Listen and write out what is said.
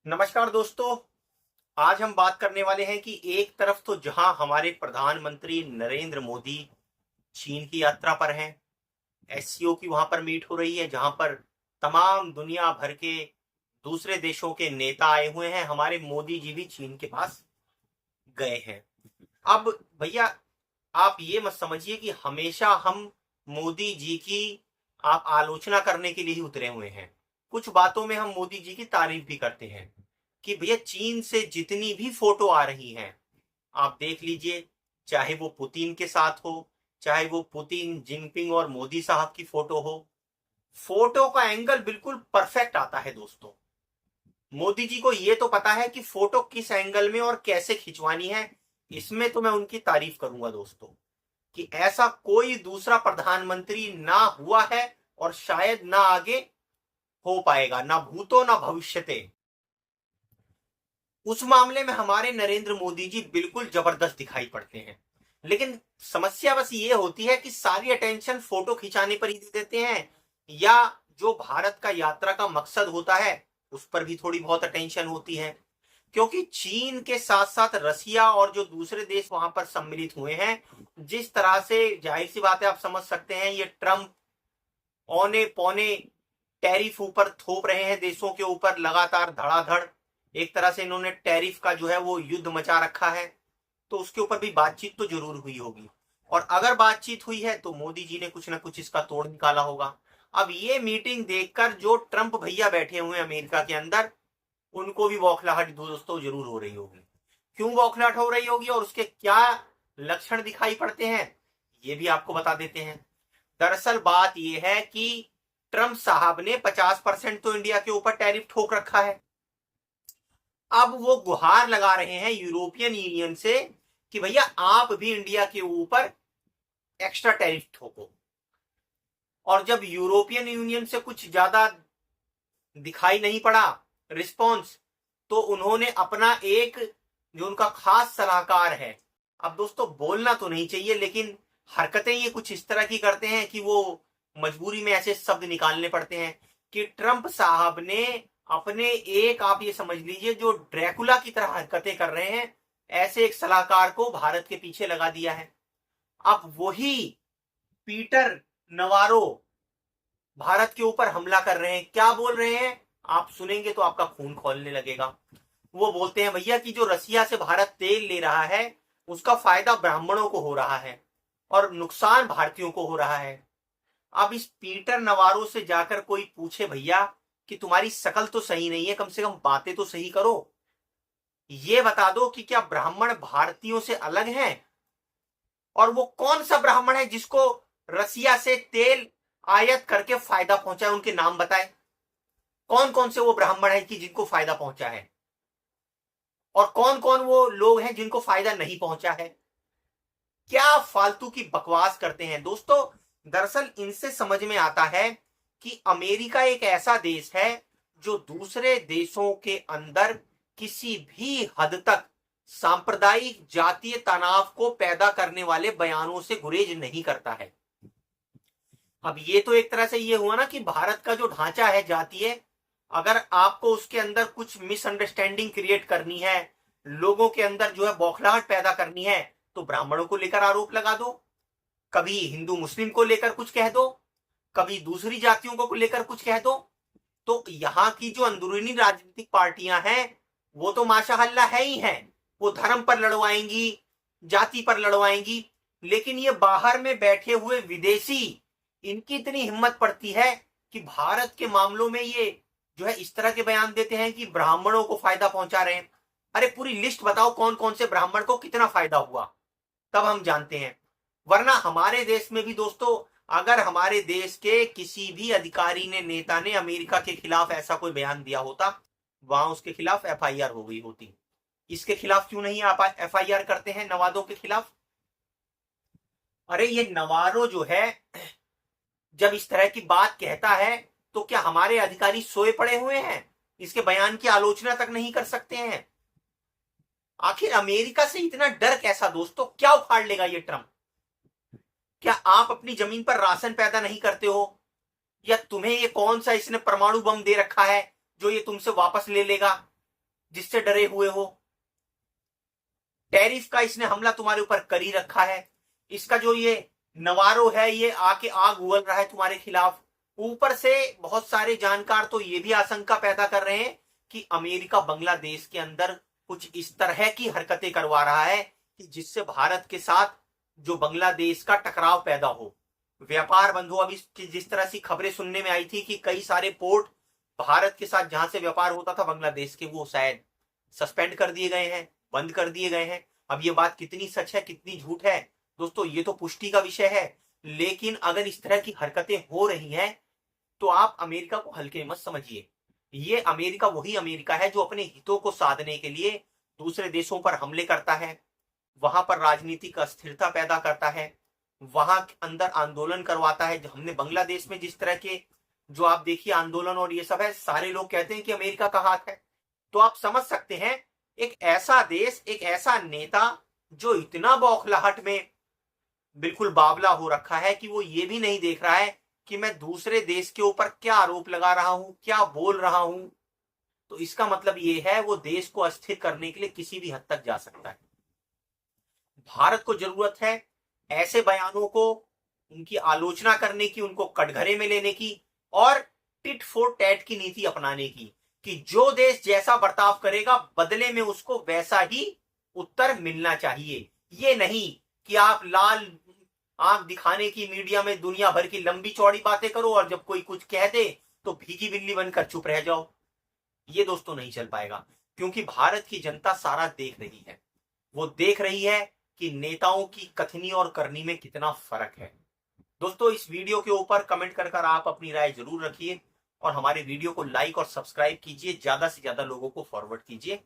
नमस्कार दोस्तों। आज हम बात करने वाले हैं कि एक तरफ तो जहां हमारे प्रधानमंत्री नरेंद्र मोदी चीन की यात्रा पर हैं, एससीओ की वहां पर मीट हो रही है, जहां पर तमाम दुनिया भर के दूसरे देशों के नेता आए हुए हैं। हमारे मोदी जी भी चीन के पास गए हैं। अब भैया, आप ये मत समझिए कि हमेशा हम मोदी जी की आप आलोचना करने के लिए ही उतरे हुए हैं। कुछ बातों में हम मोदी जी की तारीफ भी करते हैं कि भैया चीन से जितनी भी फोटो आ रही हैं, आप देख लीजिए, चाहे वो पुतिन के साथ हो, चाहे वो पुतिन, जिनपिंग और मोदी साहब की फोटो हो, फोटो का एंगल बिल्कुल परफेक्ट आता है दोस्तों। मोदी जी को ये तो पता है कि फोटो किस एंगल में और कैसे खिंचवानी है। इसमें तो मैं उनकी तारीफ करूंगा दोस्तों कि ऐसा कोई दूसरा प्रधानमंत्री ना हुआ है और शायद ना आगे हो पाएगा, ना भूतो ना भविष्यते। उस मामले में हमारे नरेंद्र मोदी जी बिल्कुल जबरदस्त दिखाई पड़ते हैं। लेकिन समस्या बस ये होती है कि सारी अटेंशन फोटो खिंचाने पर ही दे देते हैं, या जो भारत का यात्रा का मकसद होता है उस पर भी थोड़ी बहुत अटेंशन होती है। क्योंकि चीन के साथ साथ रसिया और जो दूसरे देश वहां पर सम्मिलित हुए हैं, जिस तरह से, जाहिर सी बात है, आप समझ सकते हैं, ये ट्रंप औने पौने टैरिफ ऊपर थोप रहे हैं देशों के ऊपर लगातार धड़ाधड़। एक तरह से इन्होंने टैरिफ का जो है वो युद्ध मचा रखा है। तो उसके ऊपर भी बातचीत तो जरूर हुई होगी, और अगर बातचीत हुई है तो मोदी जी ने कुछ ना कुछ इसका तोड़ निकाला होगा। अब ये मीटिंग देखकर जो ट्रंप भैया बैठे हुए हैं अमेरिका के अंदर, उनको भी बौखलाहट दोस्तों जरूर हो रही होगी। क्यों बौखलाहट हो रही होगी और उसके क्या लक्षण दिखाई पड़ते हैं, ये भी आपको बता देते हैं। दरअसल बात यह है कि ट्रंप साहब ने 50% तो इंडिया के ऊपर टैरिफ ठोक रखा है। अब वो गुहार लगा रहे हैं यूरोपियन यूनियन से कि भैया आप भी इंडिया के ऊपर एक्स्ट्रा टैरिफ ठोको। और जब यूरोपियन यूनियन से कुछ ज्यादा दिखाई नहीं पड़ा रिस्पॉन्स, तो उन्होंने अपना एक, जो उनका खास सलाहकार है, अब दोस्तों बोलना तो नहीं चाहिए लेकिन हरकतें ये कुछ इस तरह की करते हैं कि वो मजबूरी में ऐसे शब्द निकालने पड़ते हैं कि ट्रंप साहब ने अपने एक, आप ये समझ लीजिए, जो ड्रैकुला की तरह हरकतें कर रहे हैं, ऐसे एक सलाहकार को भारत के पीछे लगा दिया है। अब वही पीटर नवारो भारत के ऊपर हमला कर रहे हैं। क्या बोल रहे हैं, आप सुनेंगे तो आपका खून खौलने लगेगा। वो बोलते हैं भैया कि जो रसिया से भारत तेल ले रहा है उसका फायदा ब्राह्मणों को हो रहा है और नुकसान भारतीयों को हो रहा है। अब इस पीटर नवारो से जाकर कोई पूछे भैया कि तुम्हारी शकल तो सही नहीं है, कम से कम बातें तो सही करो, ये बता दो कि क्या ब्राह्मण भारतीयों से अलग हैं? और वो कौन सा ब्राह्मण है जिसको रसिया से तेल आयात करके फायदा पहुंचा है, उनके नाम बताए। कौन कौन से वो ब्राह्मण है कि जिनको फायदा पहुंचा है, और कौन कौन वो लोग हैं जिनको फायदा नहीं पहुंचा है। क्या फालतू की बकवास करते हैं दोस्तों। दरअसल इनसे समझ में आता है कि अमेरिका एक ऐसा देश है जो दूसरे देशों के अंदर किसी भी हद तक सांप्रदायिक जातीय तनाव को पैदा करने वाले बयानों से गुरेज नहीं करता है। अब ये तो एक तरह से ये हुआ ना कि भारत का जो ढांचा है जातीय, अगर आपको उसके अंदर कुछ मिसअंडरस्टैंडिंग क्रिएट करनी है, लोगों के अंदर जो है बौखलाहट पैदा करनी है, तो ब्राह्मणों को लेकर आरोप लगा दो, कभी हिंदू मुस्लिम को लेकर कुछ कह दो, कभी दूसरी जातियों को लेकर कुछ कह दो। तो यहाँ की जो अंदरूनी राजनीतिक पार्टियां हैं वो तो माशाअल्लाह है ही हैं, वो धर्म पर लड़वाएंगी, जाति पर लड़वाएंगी। लेकिन ये बाहर में बैठे हुए विदेशी, इनकी इतनी हिम्मत पड़ती है कि भारत के मामलों में ये जो है इस तरह के बयान देते हैं कि ब्राह्मणों को फायदा पहुंचा रहे हैं। अरे पूरी लिस्ट बताओ कौन कौन से ब्राह्मण को कितना फायदा हुआ, तब हम जानते हैं। वरना हमारे देश में भी दोस्तों, अगर हमारे देश के किसी भी अधिकारी ने, नेता ने अमेरिका के खिलाफ ऐसा कोई बयान दिया होता, वहां उसके खिलाफ एफआईआर हो गई होती। इसके खिलाफ क्यों नहीं आप एफआईआर करते हैं नवादों के खिलाफ? अरे ये नवारो जो है जब इस तरह की बात कहता है तो क्या हमारे अधिकारी सोए पड़े हुए हैं, इसके बयान की आलोचना तक नहीं कर सकते हैं? आखिर अमेरिका से इतना डर कैसा दोस्तों? क्या उखाड़ लेगा ये ट्रंप? क्या आप अपनी जमीन पर राशन पैदा नहीं करते हो, या तुम्हें ये कौन सा इसने परमाणु बम दे रखा है जो ये तुमसे वापस ले लेगा? जिससे डरे हुए हो। टैरिफ का इसने हमला तुम्हारे ऊपर कर ही रखा है। इसका जो ये नवारो है ये आके आग उगल रहा है तुम्हारे खिलाफ। ऊपर से बहुत सारे जानकार तो ये भी आशंका पैदा कर रहे हैं कि अमेरिका बांग्लादेश के अंदर कुछ इस तरह की हरकतें करवा रहा है कि जिससे भारत के साथ जो बांग्लादेश का टकराव पैदा हो, व्यापार बंद हो। अभी जिस तरह से खबरें सुनने में आई थी कि कई सारे पोर्ट भारत के साथ जहां से व्यापार होता था बांग्लादेश के, वो शायद सस्पेंड कर दिए गए हैं, बंद कर दिए गए हैं। अब ये बात कितनी सच है कितनी झूठ है दोस्तों, ये तो पुष्टि का विषय है। लेकिन अगर इस तरह की हरकतें हो रही हैं तो आप अमेरिका को हल्के मत समझिए। ये अमेरिका वही अमेरिका है जो अपने हितों को साधने के लिए दूसरे देशों पर हमले करता है, वहां पर राजनीतिक अस्थिरता पैदा करता है, वहां अंदर आंदोलन करवाता है। हमने बांग्लादेश में जिस तरह के जो आप देखिए आंदोलन और ये सब है, सारे लोग कहते हैं कि अमेरिका का हाथ है। तो आप समझ सकते हैं एक ऐसा देश, एक ऐसा नेता जो इतना बौखलाहट में बिल्कुल बावला हो रखा है कि वो ये भी नहीं देख रहा है कि मैं दूसरे देश के ऊपर क्या आरोप लगा रहा हूं, क्या बोल रहा हूं। तो इसका मतलब ये है वो देश को अस्थिर करने के लिए किसी भी हद तक जा सकता है। भारत को जरूरत है ऐसे बयानों को, उनकी आलोचना करने की, उनको कटघरे में लेने की और टिट फॉर टैट की नीति अपनाने की कि जो देश जैसा बर्ताव करेगा बदले में उसको वैसा ही उत्तर मिलना चाहिए। ये नहीं कि आप लाल आंख दिखाने की मीडिया में दुनिया भर की लंबी चौड़ी बातें करो और जब कोई कुछ कह दे तो भीगी बिल्ली बनकर चुप रह जाओ। ये दोस्तों नहीं चल पाएगा, क्योंकि भारत की जनता सारा देख रही है। वो देख रही है कि नेताओं की कथनी और करनी में कितना फर्क है। दोस्तों इस वीडियो के ऊपर कमेंट कर आप अपनी राय जरूर रखिए और हमारे वीडियो को लाइक और सब्सक्राइब कीजिए, ज्यादा से ज्यादा लोगों को फॉरवर्ड कीजिए।